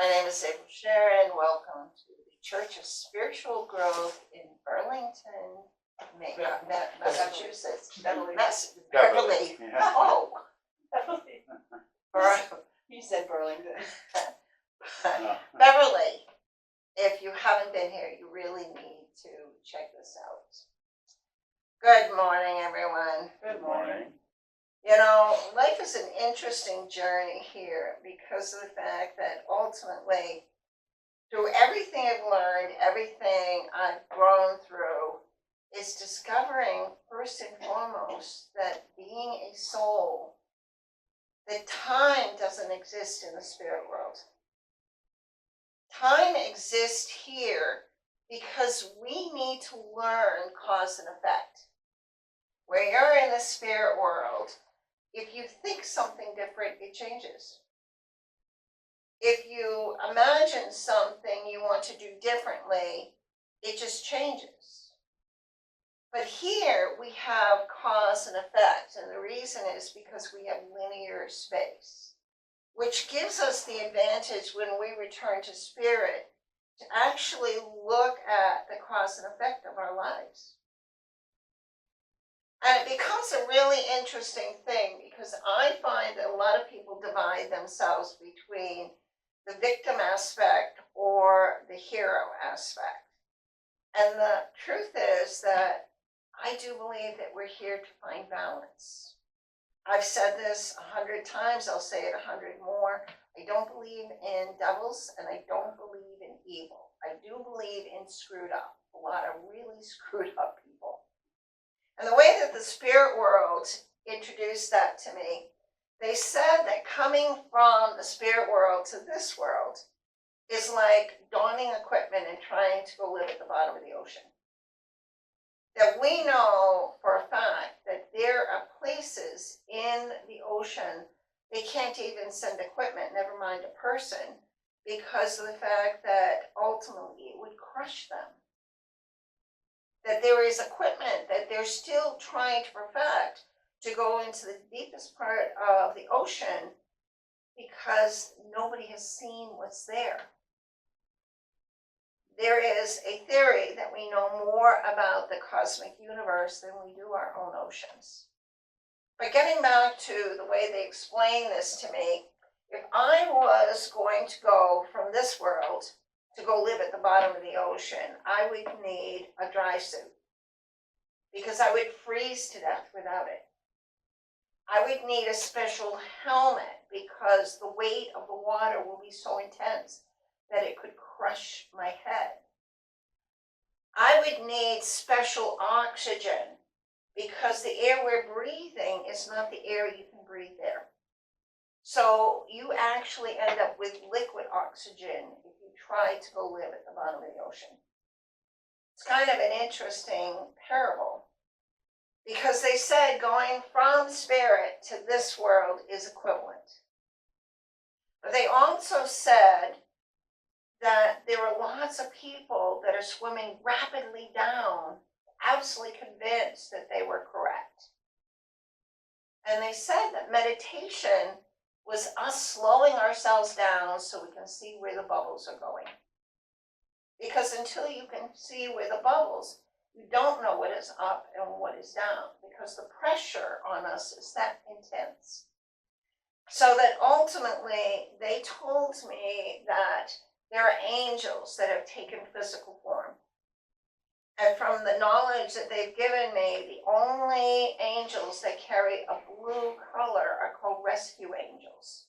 My name is Sheerin. Welcome to the Church of Spiritual Growth in Burlington, Massachusetts. Beverly. Beverly. Yeah. Oh, Beverly. You said Burlington. No. Beverly. If you haven't been here, you really need to check this out. Good morning, everyone. Good morning. You know, life is an interesting journey here because of the fact that ultimately, through everything I've learned, everything I've grown through, is discovering first and foremost that being a soul, that time doesn't exist in the spirit world. Time exists here because we need to learn cause and effect. Where you're in the spirit world, if you think something different, it changes. If you imagine something you want to do differently, it just changes. But here we have cause and effect, and the reason is because we have linear space, which gives us the advantage when we return to spirit to actually look at the cause and effect of our lives. And it becomes a really interesting thing because I find that a lot of people divide themselves between the victim aspect or the hero aspect. And the truth is that I do believe that we're here to find balance. I've said this 100 times, I'll say it 100 more. I don't believe in devils and I don't believe in evil. I do believe in screwed up, a lot of really screwed up people. And the way that the spirit world introduced that to me, they said that coming from the spirit world to this world is like donning equipment and trying to go live at the bottom of the ocean. That we know for a fact that there are places in the ocean they can't even send equipment, never mind a person, because of the fact that ultimately it would crush them. That there is equipment that they're still trying to perfect to go into the deepest part of the ocean because nobody has seen what's there. There is a theory that we know more about the cosmic universe than we do our own oceans. But getting back to the way they explain this to me, if I was going to go from this world to go live at the bottom of the ocean, I would need a dry suit because I would freeze to death without it. I would need a special helmet because the weight of the water will be so intense that it could crush my head. I would need special oxygen because the air we're breathing is not the air you can breathe there. So you actually end up with liquid oxygen if you try to go live at the bottom of the ocean. It's kind of an interesting parable because they said going from spirit to this world is equivalent. But they also said that there are lots of people that are swimming rapidly down, absolutely convinced that they were correct. And they said that meditation was us slowing ourselves down so we can see where the bubbles are going. Because until you can see where the bubbles, you don't know what is up and what is down because the pressure on us is that intense. So that ultimately they told me that there are angels that have taken physical form. And from the knowledge that they've given me, the only angels that carry a blue color are called rescue angels.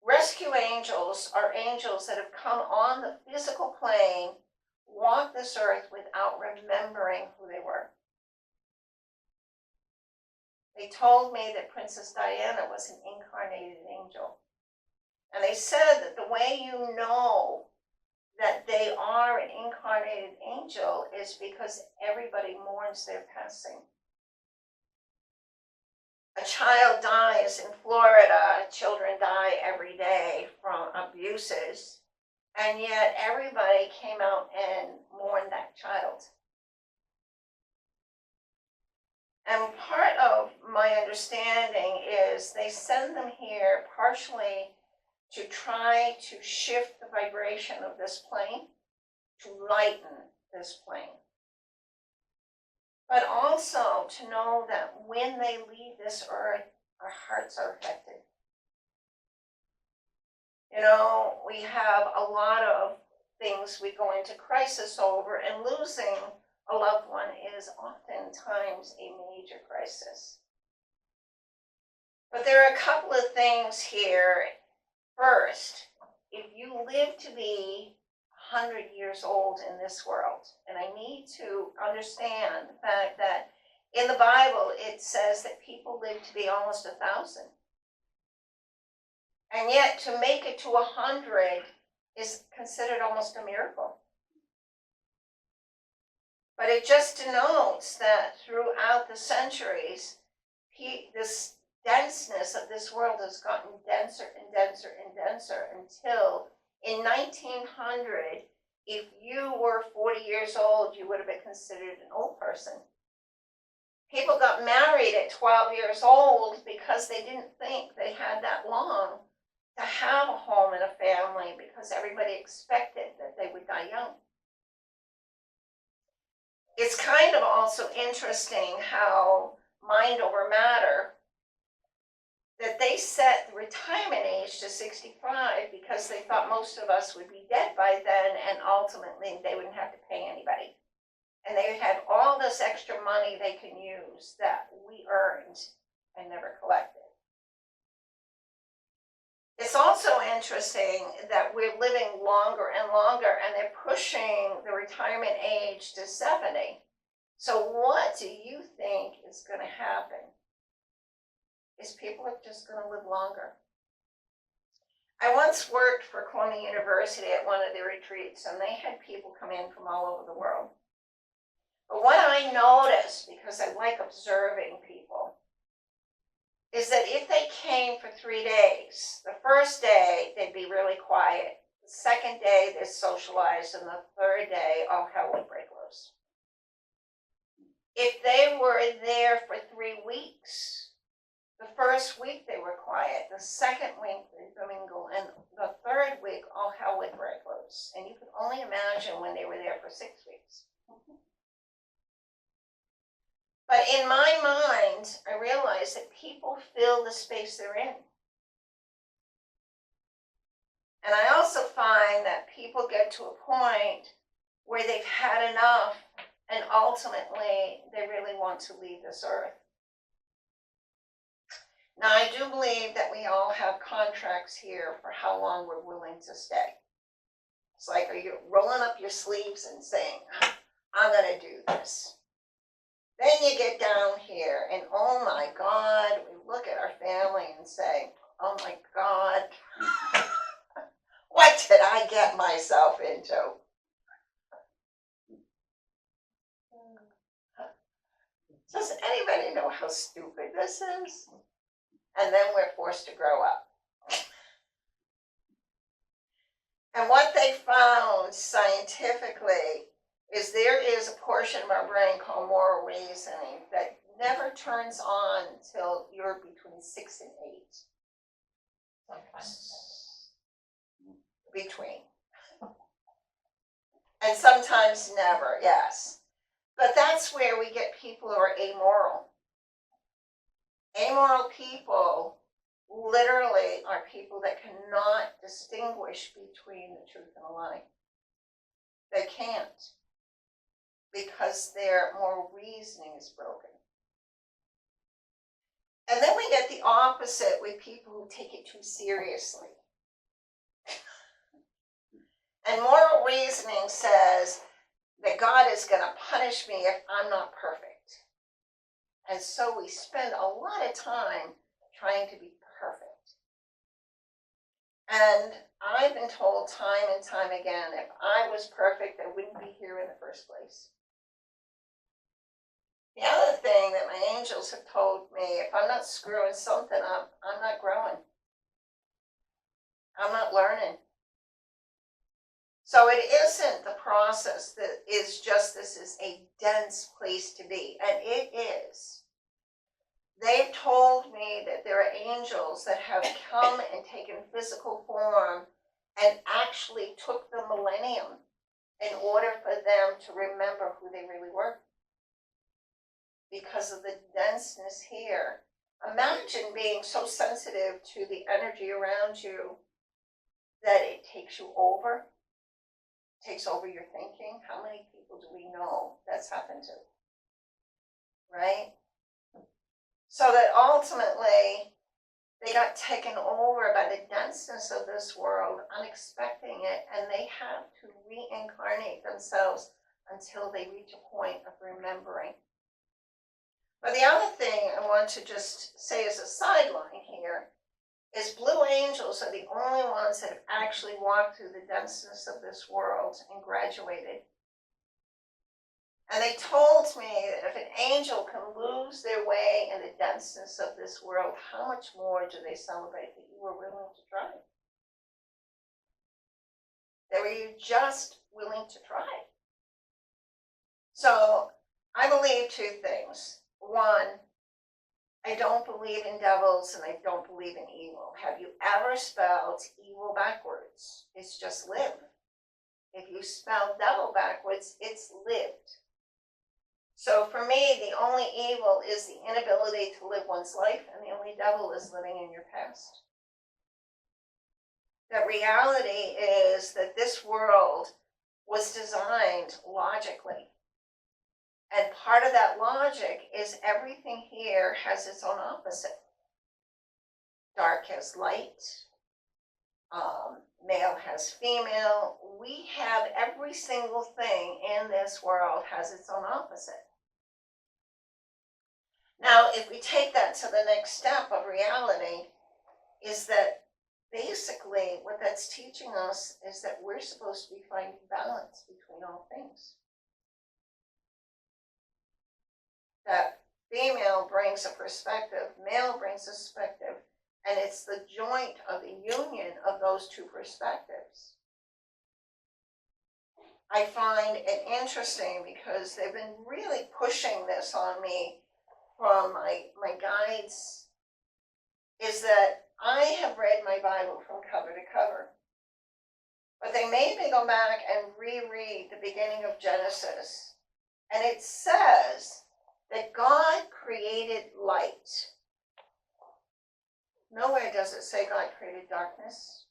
Rescue angels are angels that have come on the physical plane, walked this earth without remembering who they were. They told me that Princess Diana was an incarnated angel. And they said that the way you know that they are an incarnated angel is because everybody mourns their passing. A child dies in Florida, children die every day from abuses, and yet everybody came out and mourned that child. And part of my understanding is they send them here partially to try to shift the vibration of this plane, to lighten this plane. But also to know that when they leave this earth, our hearts are affected. You know, we have a lot of things we go into crisis over, and losing a loved one is oftentimes a major crisis. But there are a couple of things here. First, if you live to be 100 years old in this world, and I need to understand the fact that in the Bible it says that people live to be almost 1,000. And yet to make it to 100 is considered almost a miracle. But it just denotes that throughout the centuries, this denseness of this world has gotten denser and denser and denser until in 1900, if you were 40 years old, you would have been considered an old person. People got married at 12 years old because they didn't think they had that long to have a home and a family, because everybody expected that they would die young. It's kind of also interesting how mind over matter, that they set the retirement age to 65 because they thought most of us would be dead by then, and ultimately they wouldn't have to pay anybody. And they had all this extra money they can use that we earned and never collected. It's also interesting that we're living longer and longer, and they're pushing the retirement age to 70. So what do you think is going to happen? Is people are just going to live longer. I once worked for Columbia University at one of their retreats, and they had people come in from all over the world. But what I noticed, because I like observing people, is that if they came for 3 days, the first day they'd be really quiet, the second day they'd socialize, and the third day, all hell would break loose. If they were there for 3 weeks, the first week they were quiet, the second week they'd mingle, and the third week all hell would break loose. And you could only imagine when they were there for 6 weeks. But in my mind, I realized that people fill the space they're in. And I also find that people get to a point where they've had enough, and ultimately they really want to leave this earth. Now, I do believe that we all have contracts here for how long we're willing to stay. It's like, are you rolling up your sleeves and saying, I'm going to do this? Then you get down here and, oh my God, we look at our family and say, oh my God, what did I get myself into? Does anybody know how stupid this is? And then we're forced to grow up. And what they found scientifically is there is a portion of our brain called moral reasoning that never turns on until you're between 6 and 8. Between. And sometimes never, yes. But that's where we get people who are amoral. Amoral people literally are people that cannot distinguish between the truth and a lie. They can't, because their moral reasoning is broken. And then we get the opposite with people who take it too seriously. And moral reasoning says that God is going to punish me if I'm not perfect. And so we spend a lot of time trying to be perfect. And I've been told time and time again, if I was perfect, I wouldn't be here in the first place. The other thing that my angels have told me, if I'm not screwing something up, I'm not growing. I'm not learning. So it isn't the process that is just, this is a dense place to be, and it is. they've told me that there are angels that have come and taken physical form and actually took the millennium in order for them to remember who they really were. Because of the denseness here. Imagine being so sensitive to the energy around you that it takes you over, takes over your thinking. How many people do we know that's happened to? Right? So that ultimately they got taken over by the denseness of this world, unexpecting it, and they have to reincarnate themselves until they reach a point of remembering. But the other thing I want to just say as a sideline here is blue angels are the only ones that have actually walked through the denseness of this world and graduated. And they told me that if an angel can lose their way in the denseness of this world, how much more do they celebrate that you were willing to try? That were you just willing to try? So I believe two things. One, I don't believe in devils and I don't believe in evil. Have you ever spelled evil backwards? It's just live. If you spell devil backwards, it's lived. So for me, the only evil is the inability to live one's life, and the only devil is living in your past. The reality is that this world was designed logically. And part of that logic is everything here has its own opposite. Dark has light, male has female. We have every single thing in this world has its own opposite. Now, if we take that to the next step of reality, is that basically what that's teaching us is that we're supposed to be finding balance between all things. That female brings a perspective, male brings a perspective, and it's the joint of the union of those two perspectives. I find it interesting because they've been really pushing this on me from my guides, is that I have read my Bible from cover to cover, but they made me go back and reread the beginning of Genesis, and it says that God created light. Nowhere does it say God created darkness.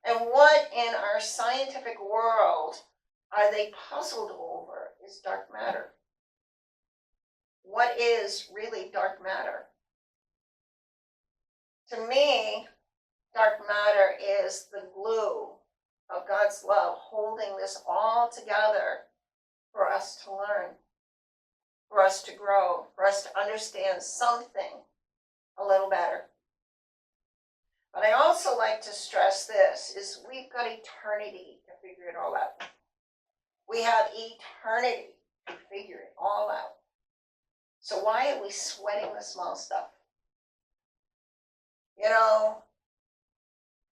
And what in our scientific world are they puzzled over is dark matter. What is really dark matter? To me, dark matter is the glue of God's love holding this all together for us to learn, for us to grow, for us to understand something a little better. But I also like to stress this, is we've got eternity to figure it all out. We have eternity to figure it all out. So why are we sweating the small stuff? You know,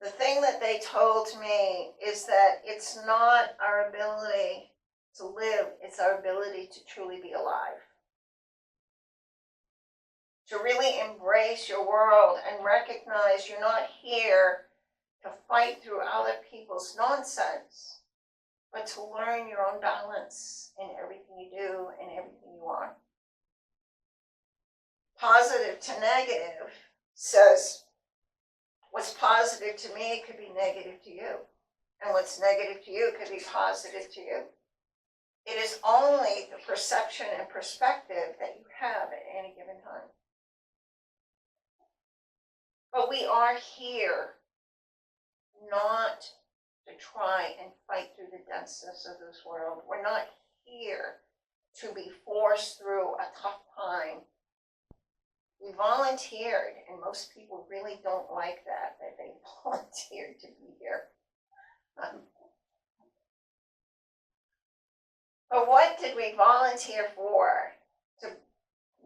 the thing that they told me is that it's not our ability to live, it's our ability to truly be alive. To really embrace your world and recognize you're not here to fight through other people's nonsense, but to learn your own balance in everything you do and everything you are. Positive to negative says what's positive to me could be negative to you, and what's negative to you could be positive to you. It is only the perception and perspective that you have at any given time. But we are here not to try and fight through the denseness of this world. We're not here to be forced through a tough time. We volunteered, and most people really don't like that they volunteered to be here. But what did we volunteer for? To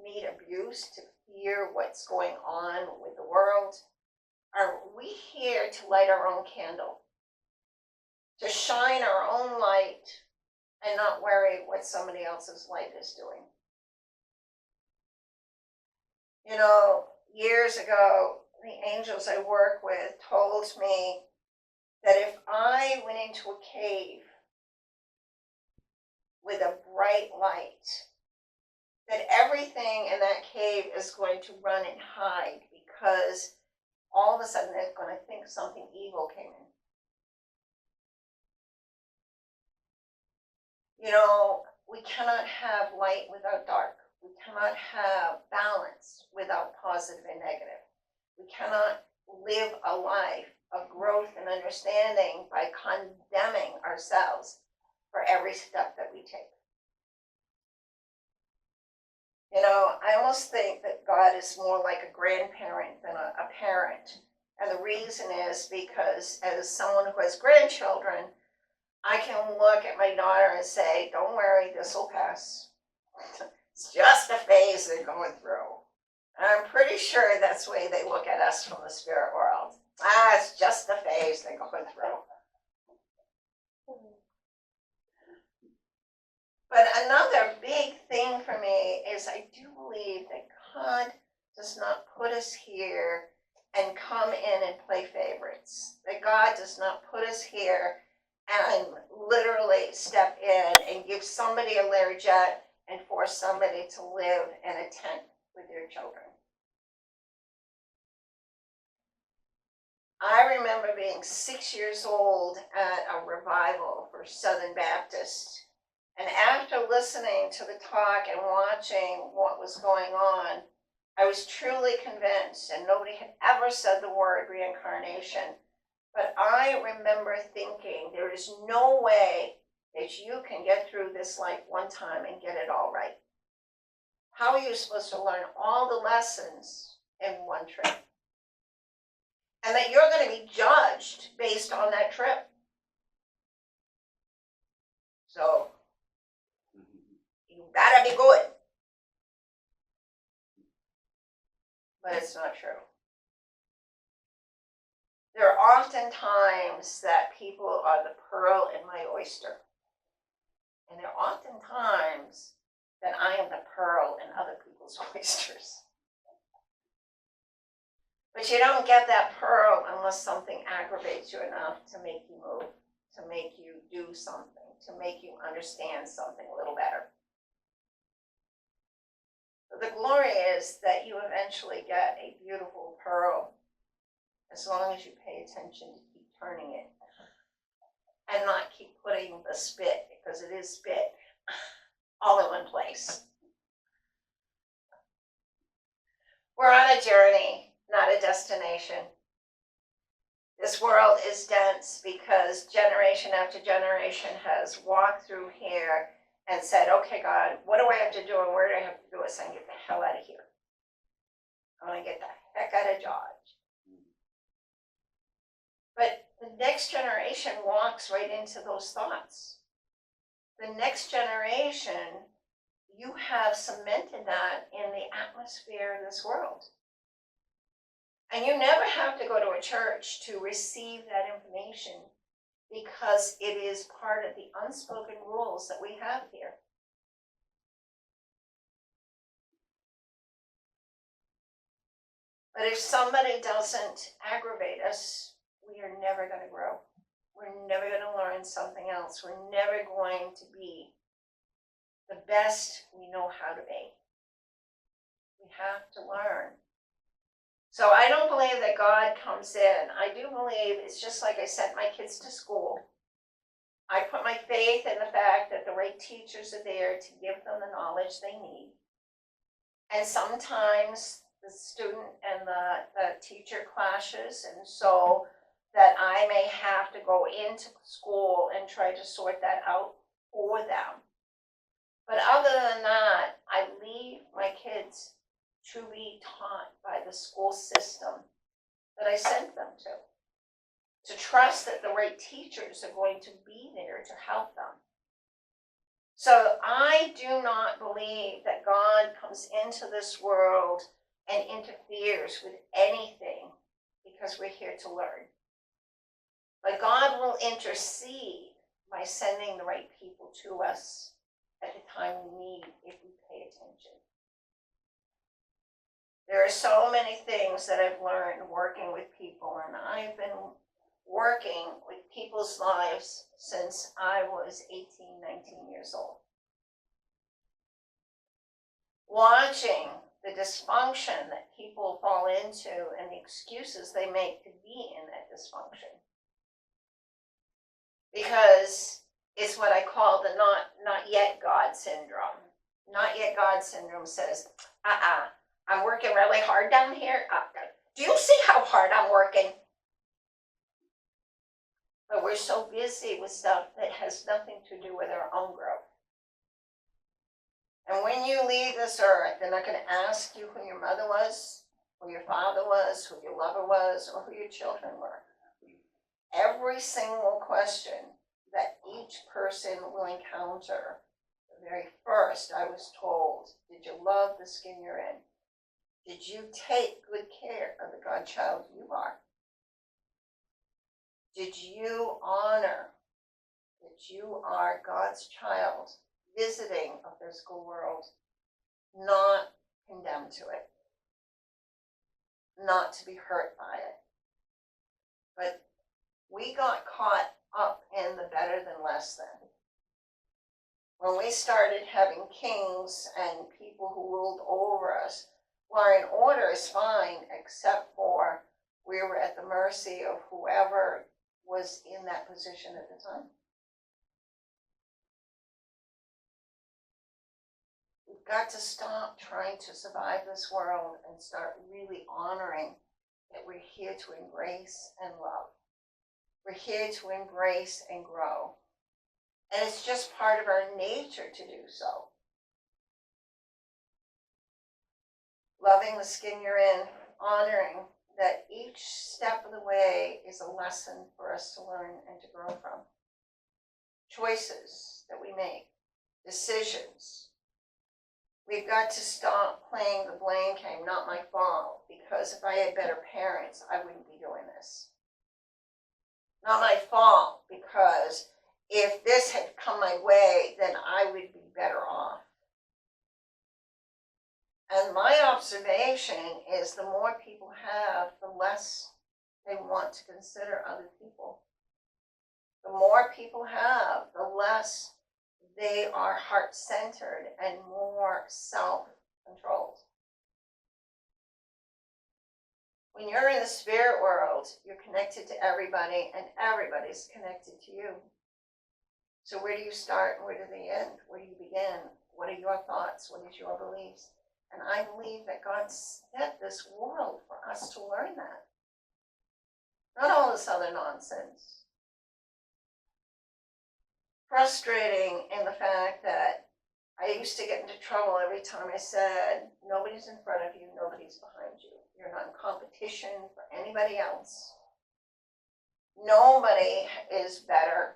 meet abuse, to hear what's going on with the world? Are we here to light our own candle? To shine our own light and not worry what somebody else's light is doing? You know, years ago, the angels I work with told me that if I went into a cave with a bright light, that everything in that cave is going to run and hide because all of a sudden they're going to think something evil came in. You know, we cannot have light without dark. We cannot have balance without positive and negative. We cannot live a life of growth and understanding by condemning ourselves for every step that we take. You know, I almost think that God is more like a grandparent than a parent. And the reason is because as someone who has grandchildren, I can look at my daughter and say, don't worry, this will pass. It's just a phase they're going through. And I'm pretty sure that's the way they look at us from the spirit world. It's just a phase they're going through. But another big thing for me is I do believe that God does not put us here and come in and play favorites. That God does not put us here and literally step in and give somebody a Learjet and force somebody to live in a tent with their children. I remember being 6 years old at a revival for Southern Baptist. And after listening to the talk and watching what was going on, I was truly convinced, and nobody had ever said the word reincarnation, but I remember thinking there is no way that you can get through this life one time and get it all right. How are you supposed to learn all the lessons in one trip? And that you're going to be judged based on that trip. So, you gotta be good. But it's not true. There are often times that people are the pearl in my oyster. And there are often times that I am the pearl in other people's oysters. But you don't get that pearl unless something aggravates you enough to make you move, to make you do something, to make you understand something a little better. The glory is that you eventually get a beautiful pearl as long as you pay attention to keep turning it and not keep putting the spit, because it is spit, all in one place. We're on a journey, not a destination. This world is dense because generation after generation has walked through here and said, okay, God, what do I have to do and where do I have to do it so I can get the hell out of here? I want to get the heck out of Dodge. But the next generation walks right into those thoughts. The next generation, you have cemented that in the atmosphere of this world. And you never have to go to a church to receive that information, because it is part of the unspoken rules that we have here. But if somebody doesn't aggravate us, we are never going to grow. We're never going to learn something else. We're never going to be the best we know how to be. We have to learn. So I don't believe that God comes in. I do believe it's just like I sent my kids to school. I put my faith in the fact that the right teachers are there to give them the knowledge they need. And sometimes the student and the teacher clashes, and so that I may have to go into school and try to sort that out for them. But other than that, I leave my kids to be taught by the school system that I sent them to trust that the right teachers are going to be there to help them. So I do not believe that God comes into this world and interferes with anything, because we're here to learn. But God will intercede by sending the right people to us at the time we need, if we pay attention. There are so many things that I've learned working with people, and I've been working with people's lives since I was 18, 19 years old. Watching the dysfunction that people fall into and the excuses they make to be in that dysfunction. Because it's what I call the not yet God syndrome. Not yet God syndrome says, I'm working really hard down here. Do you see how hard I'm working? But we're so busy with stuff that has nothing to do with our own growth. And when you leave this earth, they're not going to ask you who your mother was, who your father was, who your lover was, or who your children were. Every single question that each person will encounter, the very first I was told, did you love the skin you're in? Did you take good care of the godchild you are? Did you honor that you are God's child, visiting a physical world, not condemned to it, not to be hurt by it? But we got caught up in the better than less than. When we started having kings and people who ruled over us, well, in order is fine, except for we were at the mercy of whoever was in that position at the time. We've got to stop trying to survive this world and start really honoring that we're here to embrace and love. We're here to embrace and grow. And it's just part of our nature to do so. Loving the skin you're in, honoring that each step of the way is a lesson for us to learn and to grow from. Choices that we make, decisions. We've got to stop playing the blame game, not my fault, because if I had better parents, I wouldn't be doing this. Not my fault, because if this had come my way, then I would be better off. And my observation is the more people have, the less they want to consider other people. The more people have, the less they are heart-centered and more self-controlled. When you're in the spirit world, you're connected to everybody, and everybody's connected to you. So where do you start and where do they end? Where do you begin? What are your thoughts? What is your beliefs? And I believe that God set this world for us to learn that. Not all this other nonsense. Frustrating in the fact that I used to get into trouble every time I said, nobody's in front of you, nobody's behind you. You're not in competition for anybody else. Nobody is better.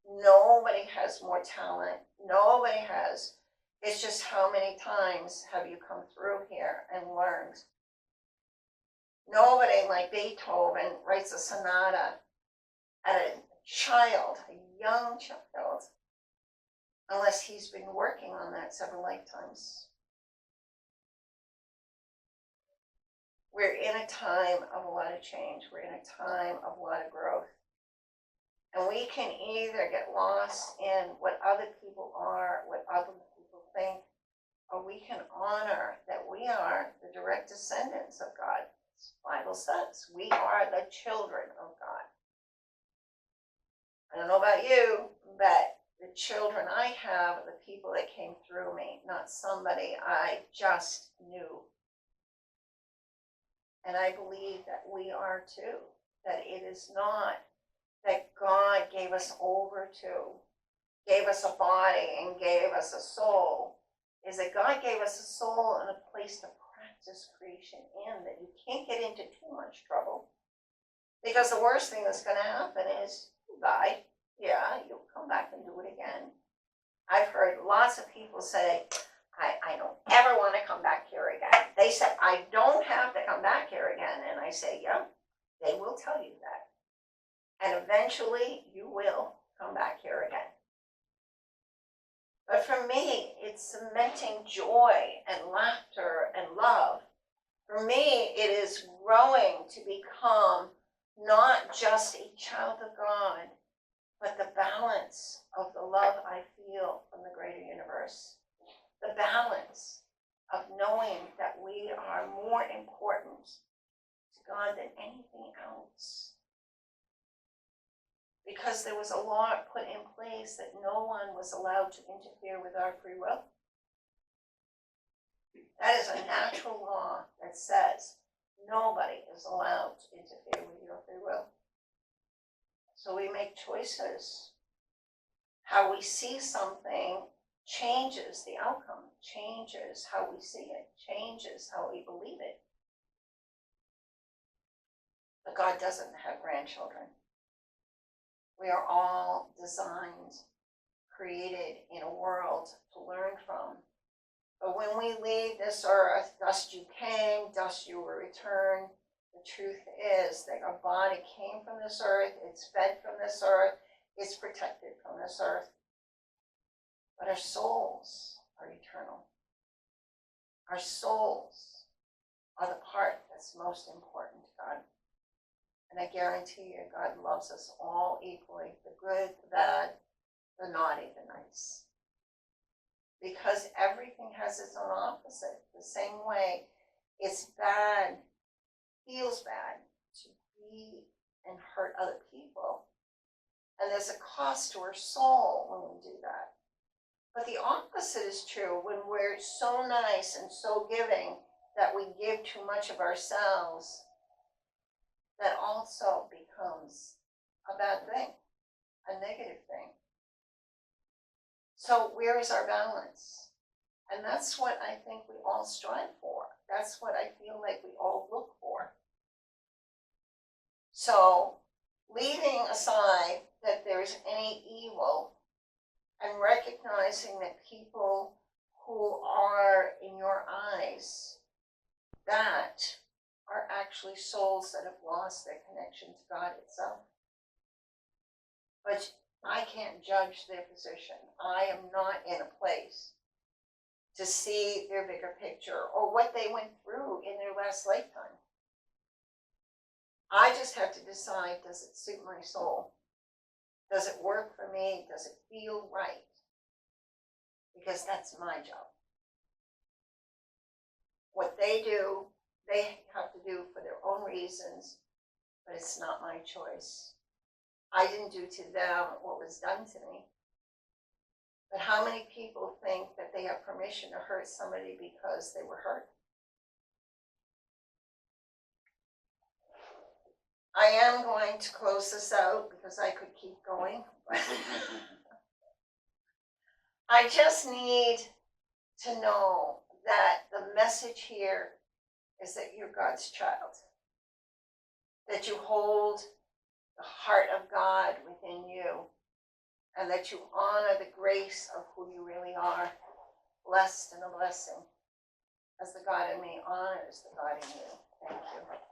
Nobody has more talent. Nobody has. It's just how many times have you come through here and learned? Nobody like Beethoven writes a sonata at a child, a young child, unless he's been working on that several lifetimes. We're in a time of a lot of change. We're in a time of a lot of growth. And we can either get lost in what other people are, what other people think, or we can honor that we are the direct descendants of God. The Bible says we are the children of God. I don't know about you, but the children I have are the people that came through me, not somebody I just knew. And I believe that we are too, that it is not that God gave us over to, gave us a body and gave us a soul, is that God gave us a soul and a place to practice creation in, that you can't get into too much trouble. Because the worst thing that's going to happen is you die. Yeah, you'll come back and do it again. I've heard lots of people say, I don't ever want to come back here again. They said, I don't have to come back here again. And I say, yeah, they will tell you that. And eventually you will come back here again. But for me, it's cementing joy and laughter and love For me, it is growing to become not just a child of God, but the balance of the love I feel from the greater universe. The balance of knowing that we are more important to God than anything else. Because there was a law put in place that no one was allowed to interfere with our free will. That is a natural law that says nobody is allowed to interfere with your free will. So we make choices. How we see something changes the outcome, changes how we see it, changes how we believe it. But God doesn't have grandchildren. We are all designed, created in a world to learn from. But when we leave this earth, dust you came, dust you will return. The truth is that our body came from this earth, it's fed from this earth, it's protected from this earth. But our souls are eternal. Our souls are the part that's most important to God. And I guarantee you, God loves us all equally, the good, the bad, the naughty, the nice. Because everything has its own opposite. The same way it's bad, feels bad to be and hurt other people. And there's a cost to our soul when we do that. But the opposite is true when we're so nice and so giving that we give too much of ourselves. That also becomes a bad thing, a negative thing. So where is our balance? And that's what I think we all strive for. That's what I feel like we all look for. So leaving aside that there's any evil and recognizing that people who are in your eyes, that are actually souls that have lost their connection to God itself. But I can't judge their position. I am not in a place to see their bigger picture or what they went through in their last lifetime. I just have to decide, does it suit my soul? Does it work for me? Does it feel right? Because that's my job. What they do, they have to do for their own reasons, but it's not my choice. I didn't do to them what was done to me. But how many people think that they have permission to hurt somebody because they were hurt? I am going to close this out because I could keep going. I just need to know that the message here is that you're God's child, that you hold the heart of God within you, and that you honor the grace of who you really are, blessed and a blessing, as the God in me honors the God in you. Thank you.